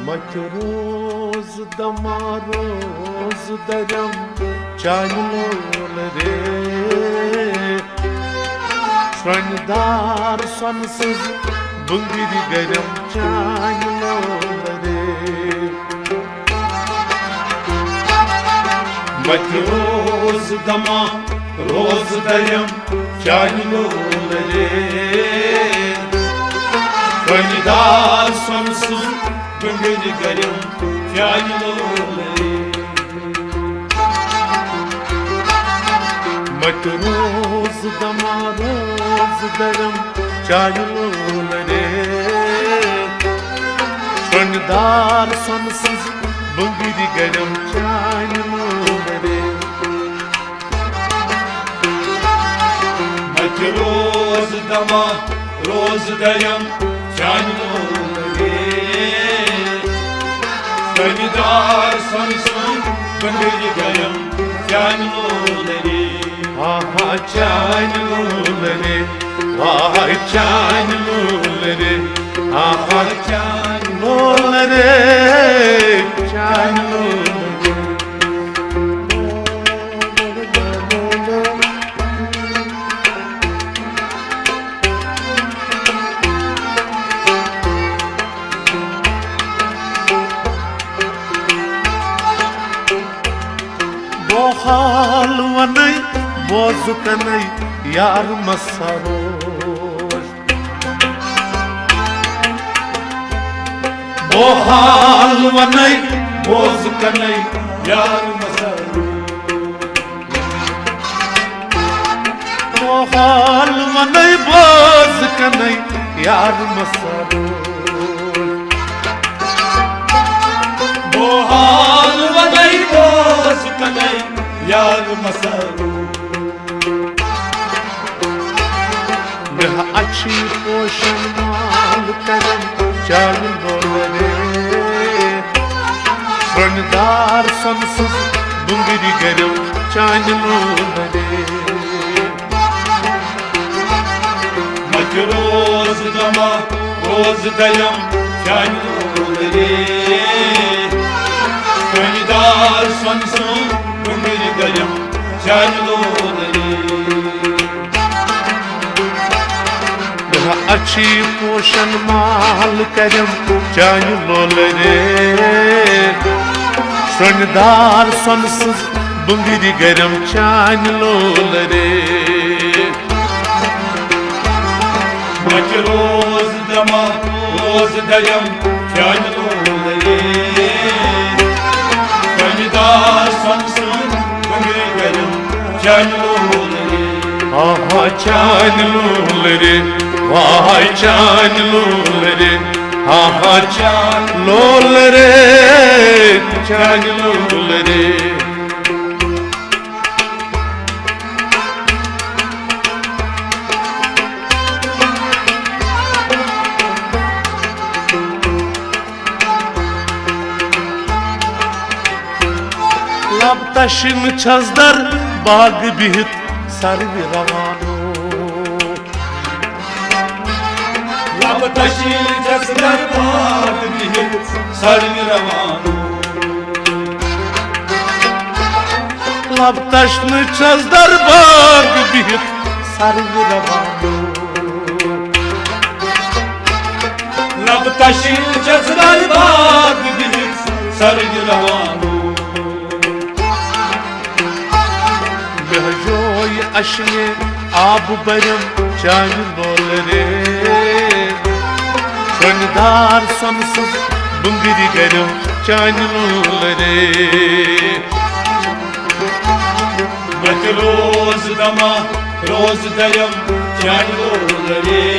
Mati roz dama roz daram çayolare Şvanidar sonsuz bungiri garam çayolare Mati roz dama roz daram çayolare Şvanidar sonsuz bungiri garam çayolare Mati roz dama roz daram çayolare Şvanidar sonsuz bungiri garam çayolare Mati roz dama roz daram çayolare Şvanidar sonsuz bungiri garam çayolare Aha çayolare, vay çayolare, aha çayolare, çayolare. Bohalvanay, bozukanay, yar masaroş Bohalvanay, bozukanay, yar masaroş Bohalvanay, bozukanay, yar masaroş Bohalvanay, bozukanay, yar masaroş Açı poşan mal karım çayolare Şvanidar sonsuz bungiri garam çayolare Mati roz dama roz daram çayolare Şvanidar sonsuz bungiri garam çayolare Açı poşan mal karım çayolare Şvanidar sonsuz bungiri garam çayolare Mati roz dama roz daram çayolare Şvanidar sonsuz bungiri garam çayolare Aha çayolare Vay çayolare, aha çayolare, çayolare Labtaşın çazdar, bağ bihit, sarvi ravano Labtaşı çazdar, bağ bihit, sarvi ravano Labtaşını çazdar, bağ bihit, sarvi ravano Labtaşı çazdar, bağ bihit, sarvi ravano Behjoy aşne abu barım çayolare Şvanidar sonsuz bungiri garam çayolare Mati roz dama roz daram çayolare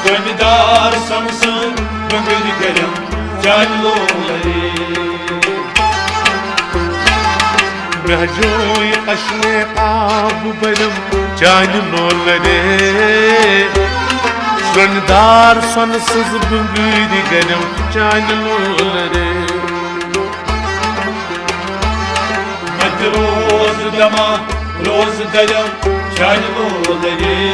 Şvanidar sonsuz bungiri garam çayolare Behjoy aşne abu barım çayolare Şvanidar sonsuz bungiri garam çayolare Mati roz dama roz daram çayolare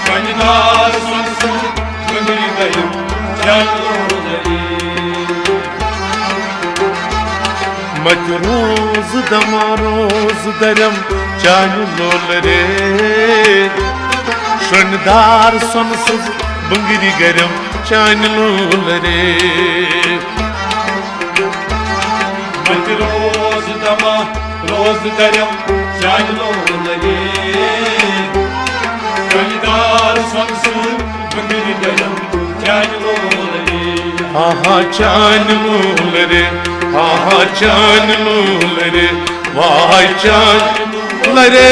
Şvanidar sonsuz bungiri garam canlıları. Mat roz dama roz darım canlıları. Şöndar sonsuz bıngiri garım canlıları. Mat roz dama roz darım canlıları. Şöndar sonsuz bıngiri garım canlıları. Aha canlıları, aha canlıları, vay canlıları,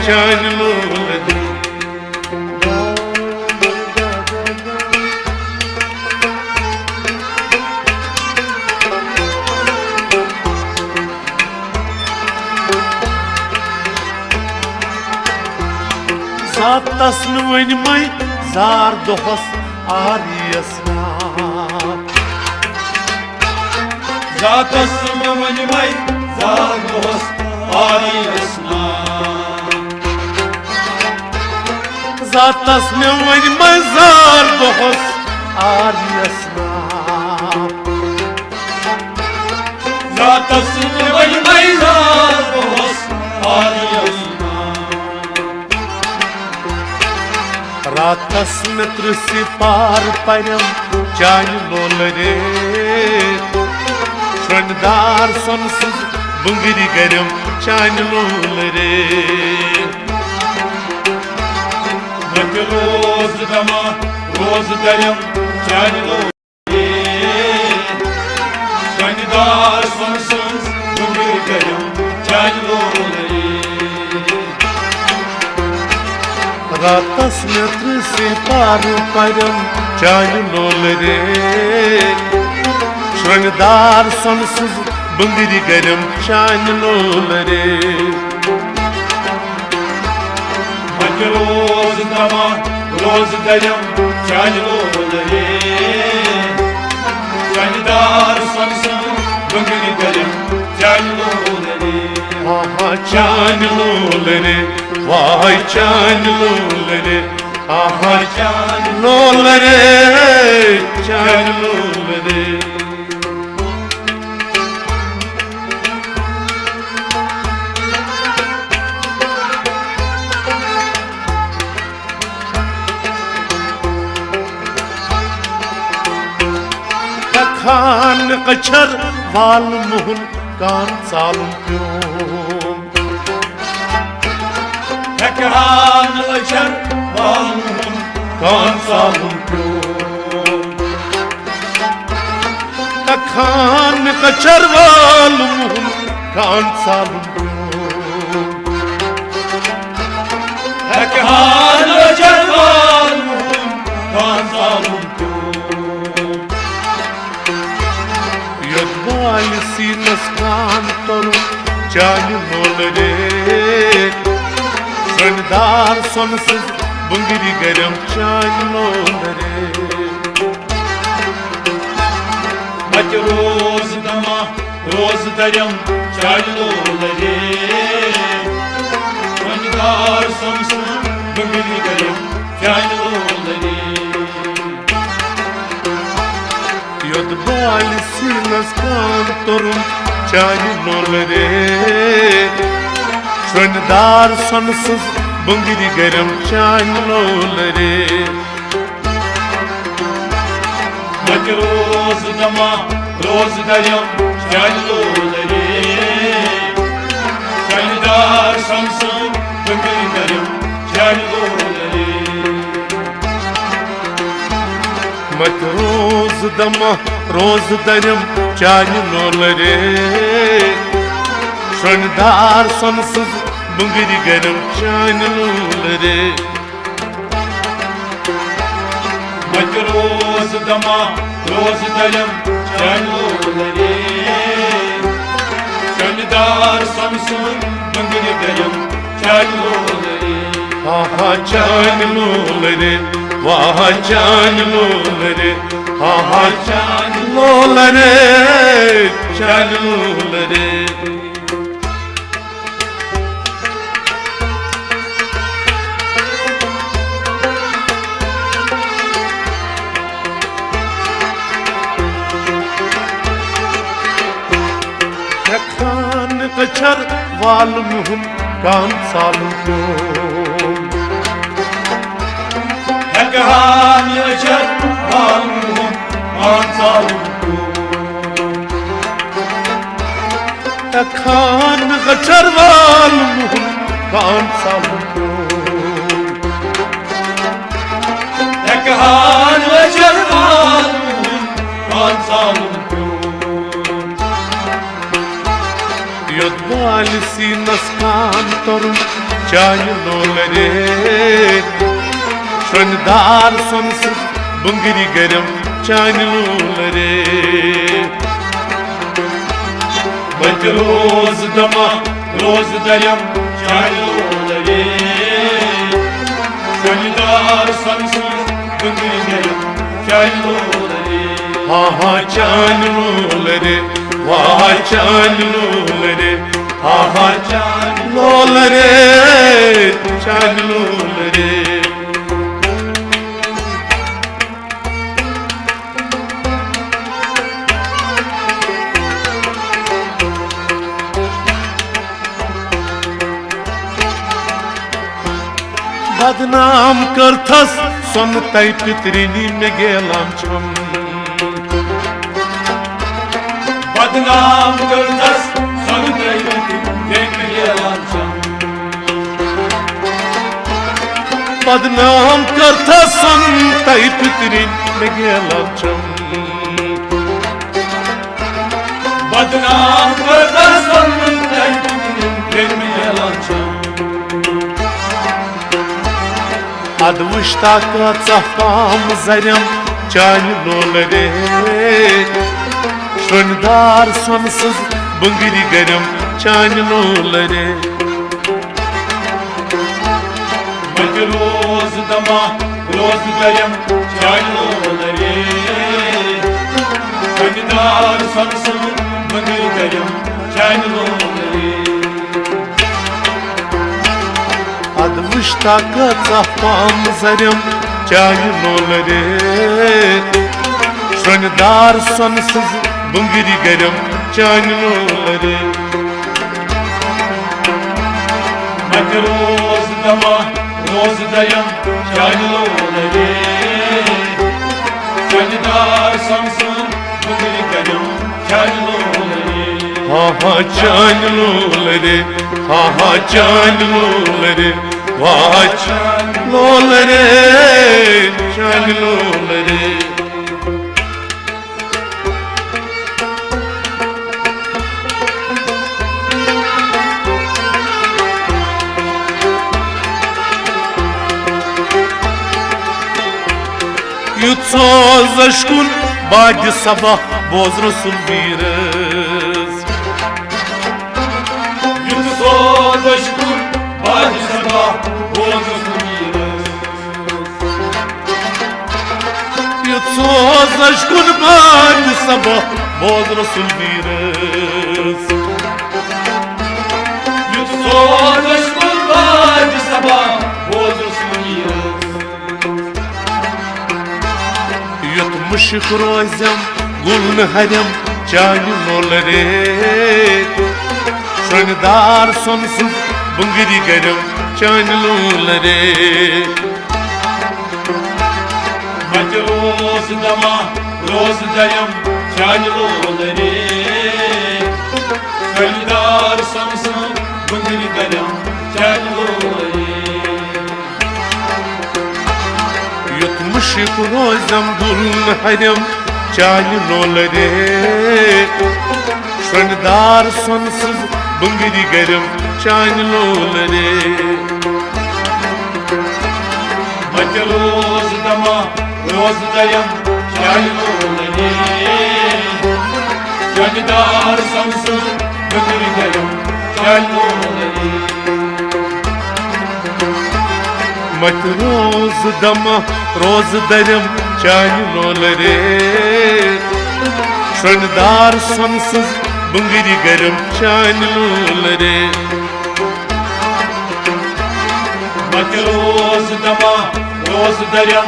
canlıları. Zat tasını oynamay, zar dohas ariyasına. Zat asımı manimay, zat dost ariyasına. Zat tasını oynamay, zar dohas ariyasına. Zat asımı manimay, zat dost ariyasına. Ratasını trısı par param canlıları. Şöndar sonsuz bıngiri garım canlıları. Mat roz dama roz darım canlıları. Şöndar sonsuz bıngiri garım canlıları. Ratasını trısı par param canlıları. Şöndar sonsuz bıngiri garım canlıları. Mat roz dama roz darım canlıları. Şöndar sonsuz bıngiri garım canlıları. Aha canlıları, vay canlıları, aha canlıları, canlıları. Kan kaçar val muhun kan salım pyum. Tekhan açar balmum Kan salım pyum. Kan kaçar val muhun kan salım pyum. Tekhan açar balmum kansalım Yodvali sinas kan torum canlıları. Şöndar sonsuz bıngiri garım canlıları. Mat roz dama roz darım canlıları. Şöndar sonsuz bıngiri garım canlıları. Yodvali sinas kan torum canlıları. Şöndar sonsuz bıngiri garım canlıları. Mat roz dama roz darım canlıları. Şöndar sonsuz bıngiri garım canlıları. Mat roz dama roz darım canlıları. Şöndar sonsuz bıngiri garım canlıları. Mat roz dama roz darım canlıları. Şöndar sonsuz bıngiri garım canlıları. Aha canlıları, vay canlıları, aha canlıları, canlıları. कचर वाल मुहन कान सालू प्योम Hekahan yaşar Almuhum Ansalum Khan कचर वाल मुहन कान सालू प्योम Hekahan yaşar Almuhum Ansalum Yod valisi naskan torum Çayı lolere Şöndar sonsuz bungiri garam Çayı lolere Bak roz dama roz dayam Çayolları Gönüldar sansız Gönüldayam Çayolları Ha ha çayı lolere Vay çayı lolere Ha ha çayı lolere Çayı lolere बदनाम करथस सोन तई पितरिनी में गेलाम छम Badnam gördas Sanıdayım Demir yalançam बदनाम करथस सोन तई पितरिन में गेलाम छम Badnam gördas Sanıdayım Demir yalançam Advışta katsafam zarım Çayı lolere Şöndar sonsuz bungiri garam Çayı lolere Bak roz dama roz dayam Çayolları Gönüldar sansın Gönüldayım Çayolları Advışta katsafam zarım Çayı lolere Şöndar sonsuz bungiri garam Çayı lolere Bak roz dama roz dayam Çayolları Gönüldar sansın Gönüldayım Çayolları Ha ha çayı lolere Ha ha çayı lolere Vay çayı lolere Çayı lolere Yutsoz aşkın badi sabah bozrusun virüs Yutsoz aşkın Badi sabah Bozulsun yürüz Yutsoz aşkın badi sabah bozrusun virüs Yutsoz aşkın Badi sabah Bozulsun yürüz Yutmuş rozem guln harem çayı lolere Şöndar sonsuz bungiri garam Çayı lolere Bak roz dama roz dayam Çayolları Gönüldar sansın Gönüldayım Çayolları Yutmuş rozem guln harem çayı lolere Şöndar sonsuz bungiri garam Çayı lolere Bak roz dama roz dayam Çayolları Gönüldar sansın Gönüldayım Çayolları Mat roz dama roz darım çayı lolere Şöndar sonsuz bungiri garam çayı lolere Bak roz dama roz dayam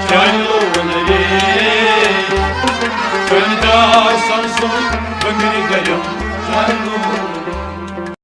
Çayolları Gönüldar sansın Gönüldayım